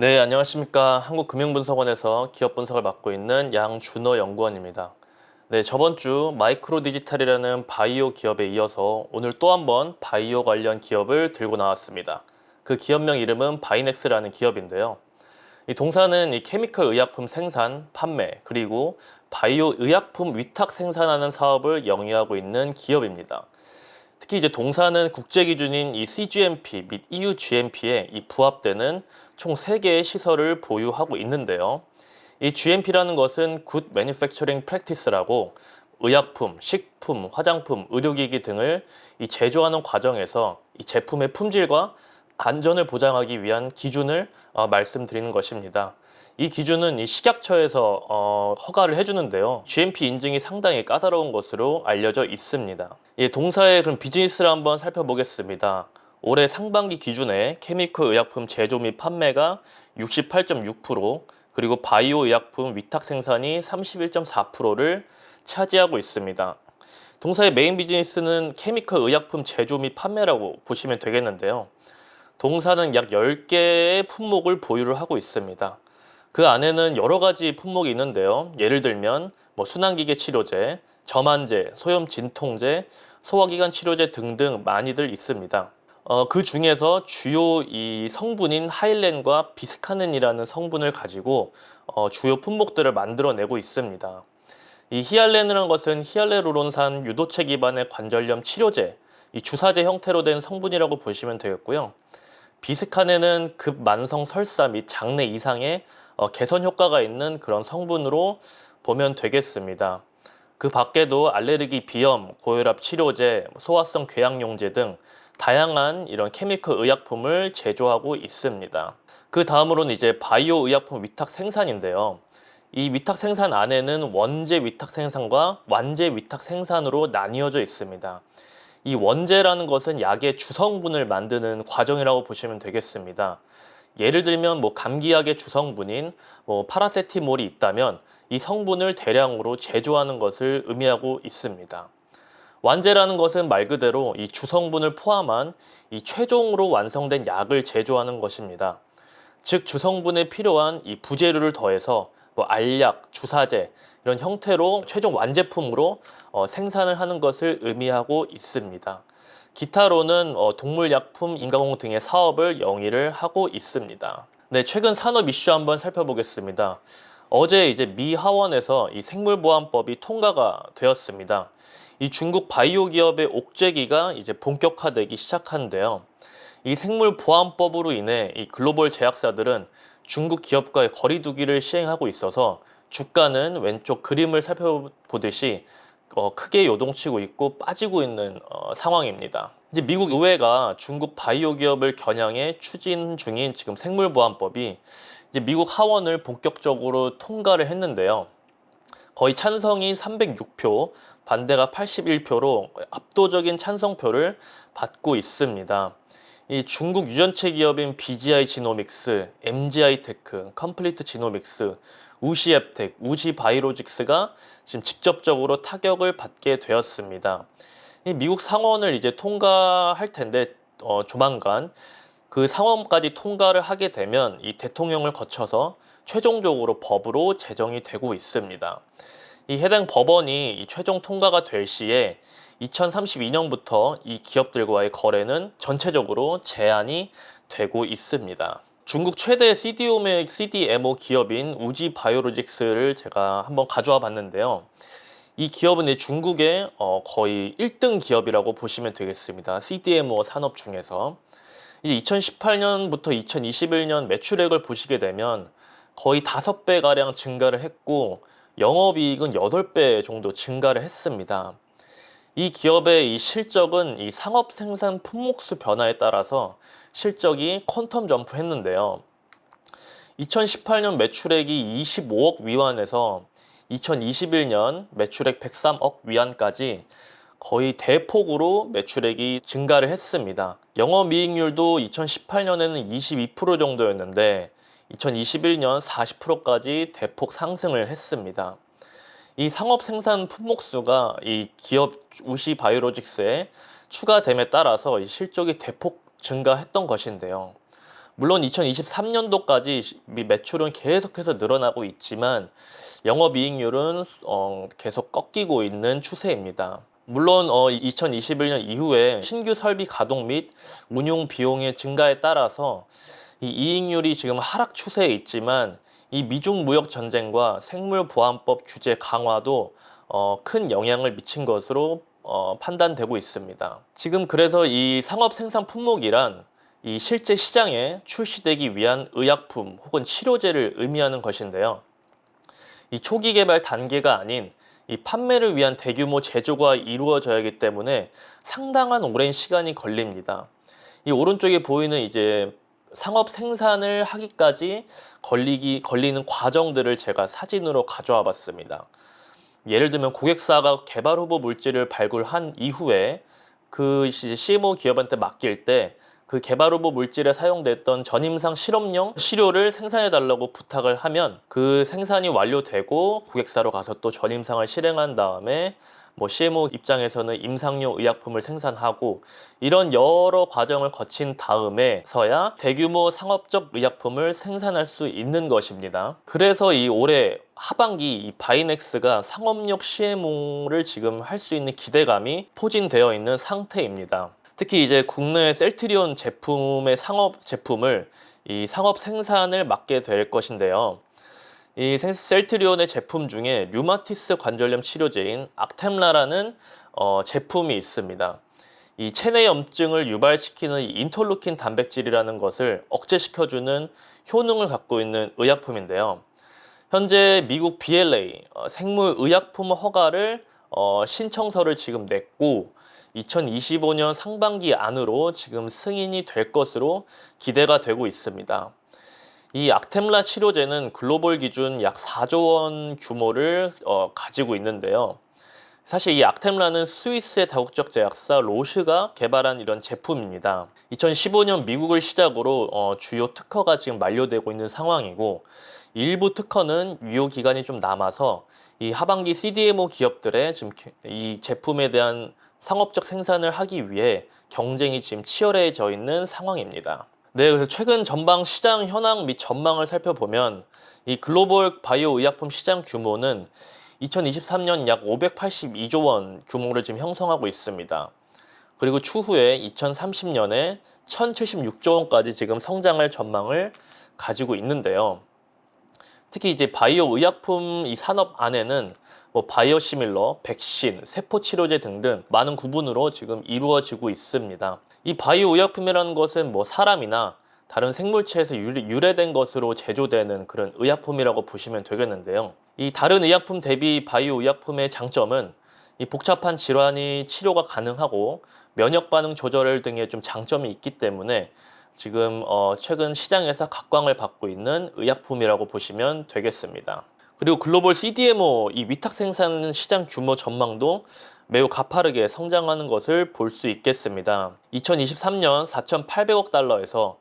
네, 안녕하십니까. 한국금융분석원에서 기업 분석을 맡고 있는 양준호 연구원입니다. 네, 저번 주 마이크로 디지털이라는 바이오 기업에 이어서 오늘 또 한 번 바이오 관련 기업을 들고 나왔습니다. 그 기업명 이름은 바이넥스라는 기업인데요. 이 동사는 이 케미컬 의약품 생산, 판매, 그리고 바이오 의약품 위탁 생산하는 사업을 영위하고 있는 기업입니다. 특히 이제 동사는 국제 기준인 이 CGMP 및 EU GMP에 이 부합되는 총 3개의 시설을 보유하고 있는데요. 이 GMP라는 것은 Good Manufacturing Practice라고 의약품, 식품, 화장품, 의료기기 등을 이 제조하는 과정에서 이 제품의 품질과 안전을 보장하기 위한 기준을 말씀드리는 것입니다. 이 기준은 이 식약처에서 허가를 해주는데요. GMP 인증이 상당히 까다로운 것으로 알려져 있습니다. 예, 동사의 그럼 비즈니스를 한번 살펴보겠습니다. 올해 상반기 기준에 케미컬 의약품 제조 및 판매가 68.6%, 그리고 바이오 의약품 위탁 생산이 31.4%를 차지하고 있습니다. 동사의 메인 비즈니스는 케미컬 의약품 제조 및 판매라고 보시면 되겠는데요. 동사는 약 10개의 품목을 보유를 하고 있습니다. 그 안에는 여러 가지 품목이 있는데요. 예를 들면 순환기계 치료제, 점안제, 소염 진통제, 소화기관 치료제 등등 많이들 있습니다. 그 중에서 주요 이 성분인 하일렌과 비스카넨이라는 성분을 가지고 주요 품목들을 만들어내고 있습니다. 이 히알렌이라는 것은 히알루론산 유도체 기반의 관절염 치료제, 이 주사제 형태로 된 성분이라고 보시면 되겠고요. 비스카넨은 급만성 설사 및 장내 이상의 개선 효과가 있는 그런 성분으로 보면 되겠습니다. 그 밖에도 알레르기 비염, 고혈압 치료제, 소화성 궤양용제 등 다양한 이런 케미컬 의약품을 제조하고 있습니다. 그 다음으로는 이제 바이오 의약품 위탁 생산인데요. 이 위탁 생산 안에는 원재 위탁 생산과 완재 위탁 생산으로 나뉘어져 있습니다. 이 원재라는 것은 약의 주성분을 만드는 과정이라고 보시면 되겠습니다. 예를 들면 감기약의 주성분인 파라세티몰이 있다면 이 성분을 대량으로 제조하는 것을 의미하고 있습니다. 완제라는 것은 말 그대로 이 주성분을 포함한 이 최종으로 완성된 약을 제조하는 것입니다. 즉 주성분에 필요한 이 부재료를 더해서 알약, 주사제 이런 형태로 최종 완제품으로 생산을 하는 것을 의미하고 있습니다. 기타로는 동물약품, 인가공 등의 사업을 영위를 하고 있습니다. 네, 최근 산업 이슈 한번 살펴보겠습니다. 어제 이제 미 하원에서 이 생물보안법이 통과가 되었습니다. 이 중국 바이오 기업의 옥죄기가 이제 본격화되기 시작하는데요. 이 생물보안법으로 인해 이 글로벌 제약사들은 중국 기업과의 거리두기를 시행하고 있어서 주가는 왼쪽 그림을 살펴보듯이 크게 요동치고 있고 빠지고 있는 상황입니다. 이제 미국 의회가 중국 바이오 기업을 겨냥해 추진 중인 지금 생물보안법이 이제 미국 하원을 본격적으로 통과를 했는데요. 거의 찬성이 306표, 반대가 81표로 압도적인 찬성표를 받고 있습니다. 이 중국 유전체 기업인 BGI 지노믹스, MGI 테크, 컴플리트 지노믹스, 우시앱텍, 우시바이로직스가 지금 직접적으로 타격을 받게 되었습니다. 이 미국 상원을 이제 통과할 텐데 조만간 그 상원까지 통과를 하게 되면 이 대통령을 거쳐서 최종적으로 법으로 제정이 되고 있습니다. 이 해당 법원이 이 최종 통과가 될 시에 2032년부터 이 기업들과의 거래는 전체적으로 제한이 되고 있습니다. 중국 최대 CDMO 기업인 우지바이오로직스를 제가 한번 가져와 봤는데요. 이 기업은 중국의 거의 1등 기업이라고 보시면 되겠습니다. CDMO 산업 중에서. 이제 2018년부터 2021년 매출액을 보시게 되면 거의 5배가량 증가를 했고 영업이익은 8배 정도 증가를 했습니다. 이 기업의 이 실적은 이 상업 생산 품목수 변화에 따라서 실적이 퀀텀 점프했는데요. 2018년 매출액이 25억 위안에서 2021년 매출액 103억 위안까지 거의 대폭으로 매출액이 증가를 했습니다. 영업이익률도 2018년에는 22% 정도였는데 2021년 40%까지 대폭 상승을 했습니다. 이 상업 생산 품목수가 이 기업 우시바이오로직스에 추가됨에 따라서 이 실적이 대폭 증가했던 것인데요. 물론 2023년도까지 매출은 계속해서 늘어나고 있지만 영업이익률은 계속 꺾이고 있는 추세입니다. 물론 2021년 이후에 신규 설비 가동 및 운용 비용의 증가에 따라서 이 이익률이 지금 하락 추세에 있지만 이 미중 무역 전쟁과 생물보안법 규제 강화도 큰 영향을 미친 것으로 판단되고 있습니다. 지금 그래서 이 상업 생산 품목이란 이 실제 시장에 출시되기 위한 의약품 혹은 치료제를 의미하는 것인데요. 이 초기 개발 단계가 아닌 이 판매를 위한 대규모 제조가 이루어져야 하기 때문에 상당한 오랜 시간이 걸립니다. 이 오른쪽에 보이는 이제 상업 생산을 하기까지 걸리는 과정들을 제가 사진으로 가져와 봤습니다. 예를 들면 고객사가 개발 후보 물질을 발굴한 이후에 그 CMO 기업한테 맡길 때 그 개발 후보 물질에 사용됐던 전임상 실험용 시료를 생산해 달라고 부탁을 하면 그 생산이 완료되고 고객사로 가서 또 전임상을 실행한 다음에 CMO 입장에서는 임상용 의약품을 생산하고 이런 여러 과정을 거친 다음에서야 대규모 상업적 의약품을 생산할 수 있는 것입니다. 그래서 이 올해 하반기 이 바이넥스가 상업용 CMO를 지금 할 수 있는 기대감이 포진되어 있는 상태입니다. 특히 이제 국내 셀트리온 제품의 상업 제품을 이 상업 생산을 맡게 될 것인데요. 이 셀트리온의 제품 중에 류마티스 관절염 치료제인 악템라라는 제품이 있습니다. 이 체내 염증을 유발시키는 인터루킨 단백질이라는 것을 억제시켜주는 효능을 갖고 있는 의약품인데요. 현재 미국 BLA 생물의약품 허가를 신청서를 지금 냈고 2025년 상반기 안으로 지금 승인이 될 것으로 기대가 되고 있습니다. 이 악템라 치료제는 글로벌 기준 약 4조 원 규모를 가지고 있는데요. 사실 이 악템라는 스위스의 다국적 제약사 로슈가 개발한 이런 제품입니다. 2015년 미국을 시작으로 주요 특허가 지금 만료되고 있는 상황이고 일부 특허는 유효 기간이 좀 남아서 이 하반기 CDMO 기업들의 지금 이 제품에 대한 상업적 생산을 하기 위해 경쟁이 지금 치열해져 있는 상황입니다. 네, 그래서 최근 전방 시장 현황 및 전망을 살펴보면 이 글로벌 바이오 의약품 시장 규모는 2023년 약 582조 원 규모를 지금 형성하고 있습니다. 그리고 추후에 2030년에 1076조 원까지 지금 성장할 전망을 가지고 있는데요. 특히 이제 바이오 의약품 이 산업 안에는 바이오시밀러, 백신, 세포 치료제 등등 많은 구분으로 지금 이루어지고 있습니다. 이 바이오 의약품이라는 것은 사람이나 다른 생물체에서 유래된 것으로 제조되는 그런 의약품이라고 보시면 되겠는데요. 이 다른 의약품 대비 바이오 의약품의 장점은 이 복잡한 질환이 치료가 가능하고 면역 반응 조절 등의 좀 장점이 있기 때문에 지금 최근 시장에서 각광을 받고 있는 의약품이라고 보시면 되겠습니다. 그리고 글로벌 CDMO 이 위탁 생산 시장 규모 전망도 매우 가파르게 성장하는 것을 볼 수 있겠습니다. 2023년 4,800억 달러에서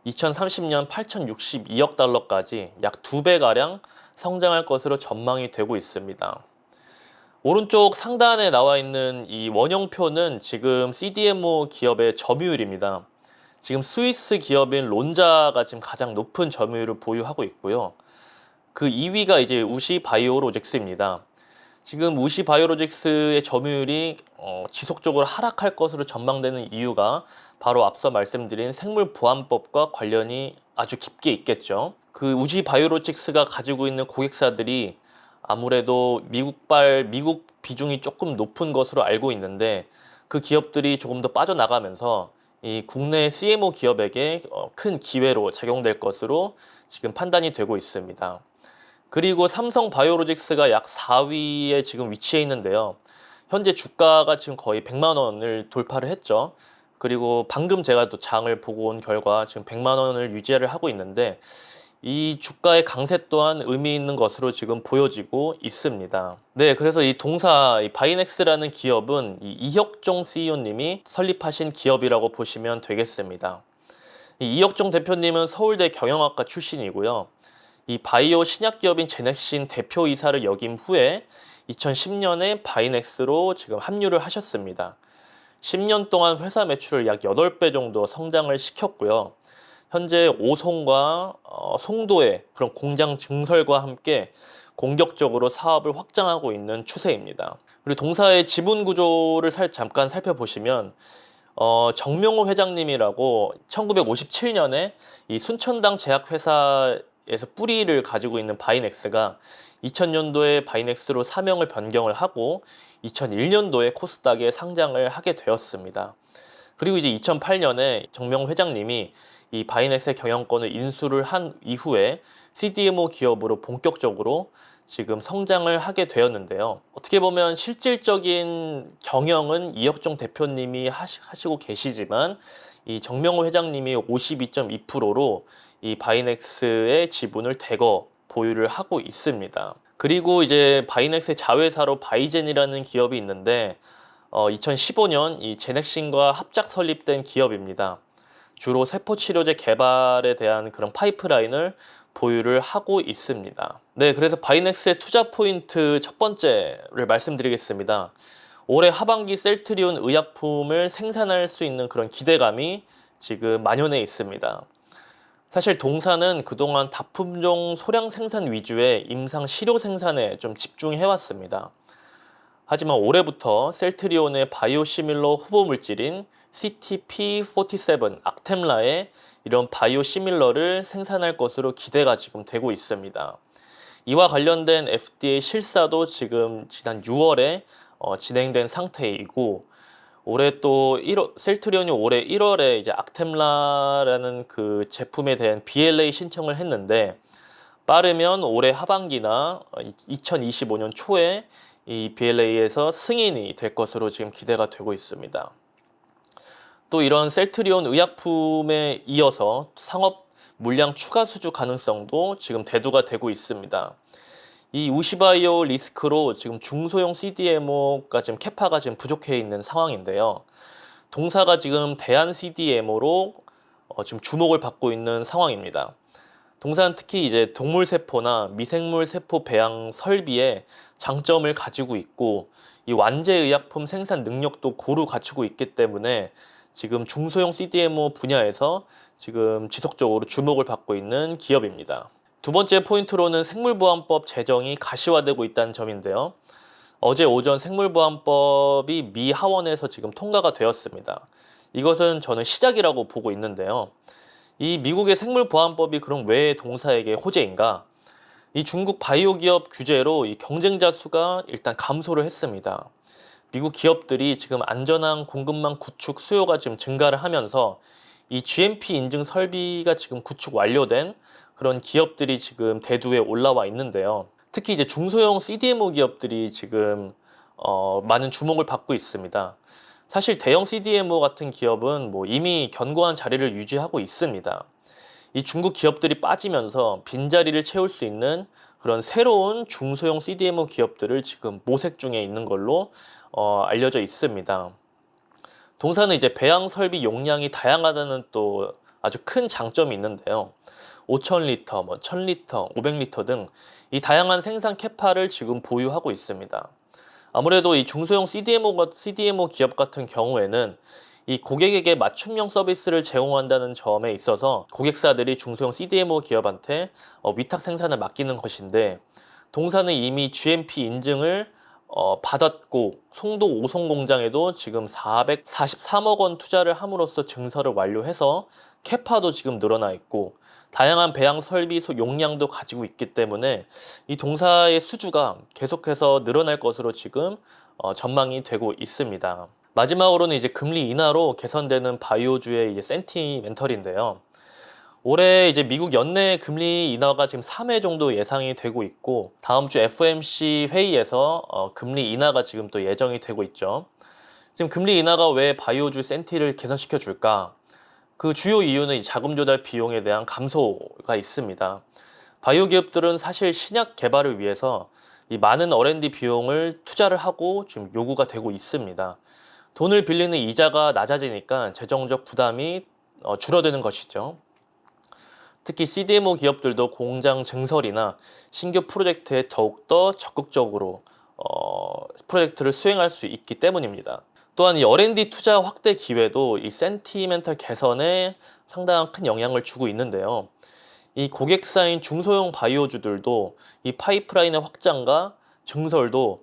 2030년 8,062억 달러까지 약 2배가량 성장할 것으로 전망이 되고 있습니다. 오른쪽 상단에 나와 있는 이 원형표는 지금 CDMO 기업의 점유율입니다. 지금 스위스 기업인 론자가 지금 가장 높은 점유율을 보유하고 있고요. 그 2위가 이제 우시 바이오로직스입니다. 지금 우시 바이오로직스의 점유율이 지속적으로 하락할 것으로 전망되는 이유가 바로 앞서 말씀드린 생물보안법과 관련이 아주 깊게 있겠죠. 그 우시 바이오로직스가 가지고 있는 고객사들이 아무래도 미국 비중이 조금 높은 것으로 알고 있는데 그 기업들이 조금 더 빠져나가면서 이 국내 CMO 기업에게 큰 기회로 작용될 것으로 지금 판단이 되고 있습니다. 그리고 삼성 바이오로직스가 약 4위에 지금 위치해 있는데요. 현재 주가가 지금 거의 100만 원을 돌파를 했죠. 그리고 방금 제가 또 장을 보고 온 결과 지금 100만 원을 유지를 하고 있는데 이 주가의 강세 또한 의미 있는 것으로 지금 보여지고 있습니다. 네, 그래서 이 바이넥스라는 기업은 이 이혁종 CEO님이 설립하신 기업이라고 보시면 되겠습니다. 이 이혁종 대표님은 서울대 경영학과 출신이고요. 이 바이오 신약 기업인 제넥신 대표이사를 역임 후에 2010년에 바이넥스로 지금 합류를 하셨습니다. 10년 동안 회사 매출을 약 8배 정도 성장을 시켰고요. 현재 오송과 송도의 그런 공장 증설과 함께 공격적으로 사업을 확장하고 있는 추세입니다. 그리고 동사의 지분 구조를 잠깐 살펴보시면 정명호 회장님이라고 1957년에 이 순천당 제약회사에서 뿌리를 가지고 있는 바이넥스가 2000년도에 바이넥스로 사명을 변경을 하고 2001년도에 코스닥에 상장을 하게 되었습니다. 그리고 이제 2008년에 정명호 회장님이 이 바이넥스의 경영권을 인수를 한 이후에 CDMO 기업으로 본격적으로 지금 성장을 하게 되었는데요. 어떻게 보면 실질적인 경영은 이혁종 대표님이 하시고 계시지만 이 정명호 회장님이 52.2%로 이 바이넥스의 지분을 대거 보유를 하고 있습니다. 그리고 이제 바이넥스의 자회사로 바이젠이라는 기업이 있는데 2015년 이 제넥신과 합작 설립된 기업입니다. 주로 세포치료제 개발에 대한 그런 파이프라인을 보유를 하고 있습니다. 네, 그래서 바이넥스의 투자 포인트 첫 번째를 말씀드리겠습니다. 올해 하반기 셀트리온 의약품을 생산할 수 있는 그런 기대감이 지금 만연해 있습니다. 사실 동사는 그동안 다품종 소량 생산 위주의 임상 실효 생산에 좀 집중해 왔습니다. 하지만 올해부터 셀트리온의 바이오시밀러 후보 물질인 CTP47 악템라의 이런 바이오시밀러를 생산할 것으로 기대가 지금 되고 있습니다. 이와 관련된 FDA 실사도 지금 지난 6월에 진행된 상태이고 올해 또 셀트리온이 올해 1월에 이제 악템라라는 그 제품에 대한 BLA 신청을 했는데 빠르면 올해 하반기나 2025년 초에 이 BLA에서 승인이 될 것으로 지금 기대가 되고 있습니다. 또 이런 셀트리온 의약품에 이어서 상업 물량 추가 수주 가능성도 지금 대두가 되고 있습니다. 이 우시바이오 리스크로 지금 중소형 CDMO가 지금 캐파가 지금 부족해 있는 상황인데요. 동사가 지금 대한 CDMO로 지금 주목을 받고 있는 상황입니다. 동사는 특히 이제 동물 세포나 미생물 세포 배양 설비에 장점을 가지고 있고 이 완제 의약품 생산 능력도 고루 갖추고 있기 때문에 지금 중소형 CDMO 분야에서 지금 지속적으로 주목을 받고 있는 기업입니다. 두 번째 포인트로는 생물보안법 제정이 가시화되고 있다는 점인데요. 어제 오전 생물보안법이 미 하원에서 지금 통과가 되었습니다. 이것은 저는 시작이라고 보고 있는데요. 이 미국의 생물보안법이 그럼 왜 동사에게 호재인가? 이 중국 바이오 기업 규제로 이 경쟁자 수가 일단 감소를 했습니다. 미국 기업들이 지금 안전한 공급망 구축 수요가 지금 증가를 하면서 이 GMP 인증 설비가 지금 구축 완료된 그런 기업들이 지금 대두에 올라와 있는데요. 특히 이제 중소형 CDMO 기업들이 지금 많은 주목을 받고 있습니다. 사실 대형 CDMO 같은 기업은 뭐 이미 견고한 자리를 유지하고 있습니다. 이 중국 기업들이 빠지면서 빈자리를 채울 수 있는 그런 새로운 중소형 CDMO 기업들을 지금 모색 중에 있는 걸로 알려져 있습니다. 동사는 이제 배양 설비 용량이 다양하다는 또 아주 큰 장점이 있는데요. 5,000리터, 1,000리터, 500리터 등 이 다양한 생산 캐파를 지금 보유하고 있습니다. 아무래도 이 중소형 CDMO 기업 같은 경우에는 이 고객에게 맞춤형 서비스를 제공한다는 점에 있어서 고객사들이 중소형 CDMO 기업한테 위탁 생산을 맡기는 것인데 동사는 이미 GMP 인증을 받았고 송도 오송 공장에도 지금 443억 원 투자를 함으로써 증설을 완료해서 캐파도 지금 늘어나 있고 다양한 배양 설비 용량도 가지고 있기 때문에 이 동사의 수주가 계속해서 늘어날 것으로 지금 전망이 되고 있습니다. 마지막으로는 이제 금리 인하로 개선되는 바이오주의 이제 센티멘털인데요. 올해 이제 미국 연내 금리 인하가 지금 3회 정도 예상이 되고 있고 다음 주 FOMC 회의에서 금리 인하가 지금 또 예정이 되고 있죠. 지금 금리 인하가 왜 바이오주 센티를 개선시켜 줄까? 그 주요 이유는 자금 조달 비용에 대한 감소가 있습니다. 바이오 기업들은 사실 신약 개발을 위해서 이 많은 R&D 비용을 투자를 하고 지금 요구가 되고 있습니다. 돈을 빌리는 이자가 낮아지니까 재정적 부담이 줄어드는 것이죠. 특히 CDMO 기업들도 공장 증설이나 신규 프로젝트에 더욱더 적극적으로 프로젝트를 수행할 수 있기 때문입니다. 또한 이 R&D 투자 확대 기회도 이 센티멘털 개선에 상당한 큰 영향을 주고 있는데요. 이 고객사인 중소형 바이오주들도 이 파이프라인의 확장과 증설도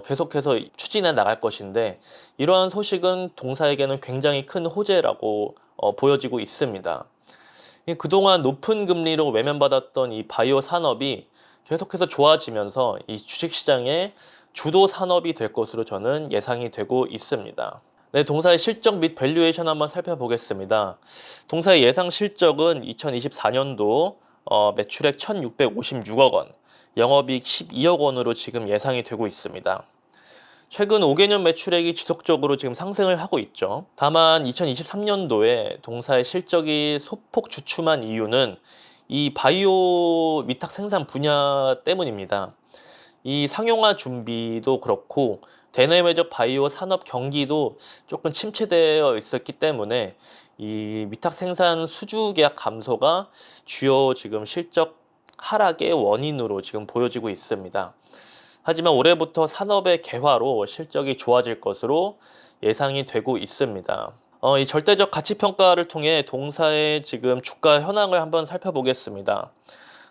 계속해서 추진해 나갈 것인데, 이러한 소식은 동사에게는 굉장히 큰 호재라고 보여지고 있습니다. 그동안 높은 금리로 외면받았던 이 바이오 산업이 계속해서 좋아지면서 이 주식시장의 주도 산업이 될 것으로 저는 예상이 되고 있습니다. 네, 동사의 실적 및 밸류에이션 한번 살펴보겠습니다. 동사의 예상 실적은 2024년도 매출액 1,656억 원, 영업이익 12억 원으로 지금 예상이 되고 있습니다. 최근 5개년 매출액이 지속적으로 지금 상승을 하고 있죠. 다만 2023년도에 동사의 실적이 소폭 주춤한 이유는 이 바이오 위탁 생산 분야 때문입니다. 이 상용화 준비도 그렇고 대내외적 바이오 산업 경기도 조금 침체되어 있었기 때문에 이 위탁 생산 수주 계약 감소가 주요 지금 실적 하락의 원인으로 지금 보여지고 있습니다. 하지만 올해부터 산업의 개화로 실적이 좋아질 것으로 예상이 되고 있습니다. 이 절대적 가치 평가를 통해 동사의 지금 주가 현황을 한번 살펴보겠습니다.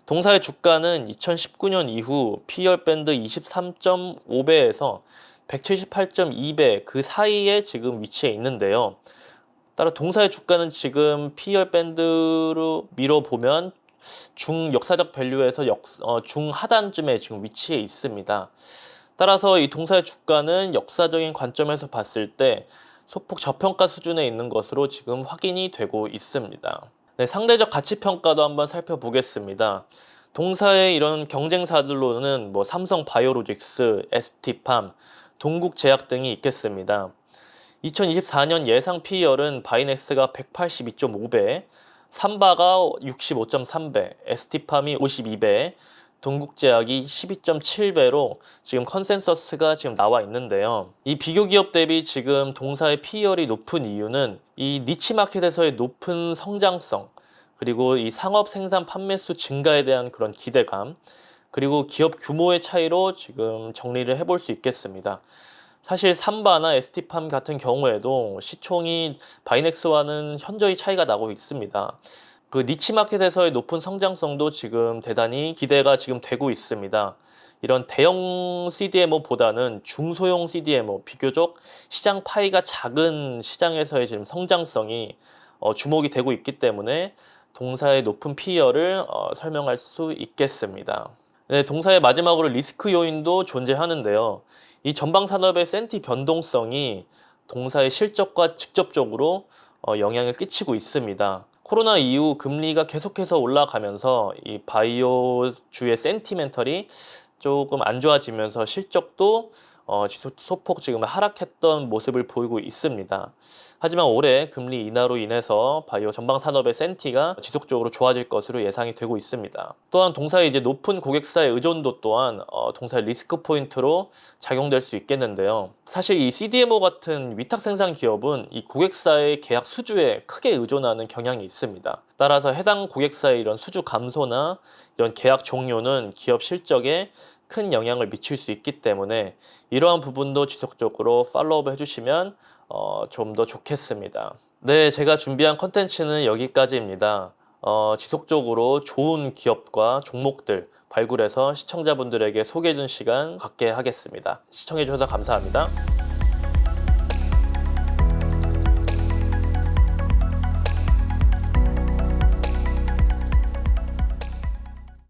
동사의 주가는 2019년 이후 P열 밴드 23.5배에서 178.2배 그 사이에 지금 위치해 있는데요. 따라 동사의 주가는 지금 P열 밴드로 밀어보면 중역사적 밸류에서 중하단쯤에 지금 위치해 있습니다. 따라서 이 동사의 주가는 역사적인 관점에서 봤을 때 소폭 저평가 수준에 있는 것으로 지금 확인이 되고 있습니다. 네, 상대적 가치평가도 한번 살펴보겠습니다. 동사의 이런 경쟁사들로는 삼성 바이오로직스, ST팜, 동국제약 등이 있겠습니다. 2024년 예상 PER은 바이넥스가 182.5배, 삼바가 65.3배, ST팜이 52배, 동국제약이 12.7배로 지금 컨센서스가 지금 나와 있는데요. 이 비교 기업 대비 지금 동사의 PER이 높은 이유는 이 니치 마켓에서의 높은 성장성, 그리고 이 상업 생산 판매수 증가에 대한 그런 기대감, 그리고 기업 규모의 차이로 지금 정리를 해볼 수 있겠습니다. 사실 삼바나 ST팜 같은 경우에도 시총이 바이넥스와는 현저히 차이가 나고 있습니다. 그 니치 마켓에서의 높은 성장성도 지금 대단히 기대가 지금 되고 있습니다. 이런 대형 CDMO보다는 중소형 CDMO, 비교적 시장 파이가 작은 시장에서의 지금 성장성이 주목이 되고 있기 때문에 동사의 높은 PER을 설명할 수 있겠습니다. 네, 동사의 마지막으로 리스크 요인도 존재하는데요. 이 전방 산업의 센티 변동성이 동사의 실적과 직접적으로 영향을 끼치고 있습니다. 코로나 이후 금리가 계속해서 올라가면서 이 바이오주의 센티멘털이 조금 안 좋아지면서 실적도 소폭 지금 하락했던 모습을 보이고 있습니다. 하지만 올해 금리 인하로 인해서 바이오 전방 산업의 센티가 지속적으로 좋아질 것으로 예상이 되고 있습니다. 또한 동사의 이제 높은 고객사의 의존도 또한 동사의 리스크 포인트로 작용될 수 있겠는데요. 사실 이 CDMO 같은 위탁 생산 기업은 이 고객사의 계약 수주에 크게 의존하는 경향이 있습니다. 따라서 해당 고객사의 이런 수주 감소나 이런 계약 종료는 기업 실적에 큰 영향을 미칠 수 있기 때문에 이러한 부분도 지속적으로 팔로우업 해주시면 좀 더 좋겠습니다. 네, 제가 준비한 컨텐츠는 여기까지입니다. 지속적으로 좋은 기업과 종목들 발굴해서 시청자분들에게 소개해준 시간 갖게 하겠습니다. 시청해주셔서 감사합니다.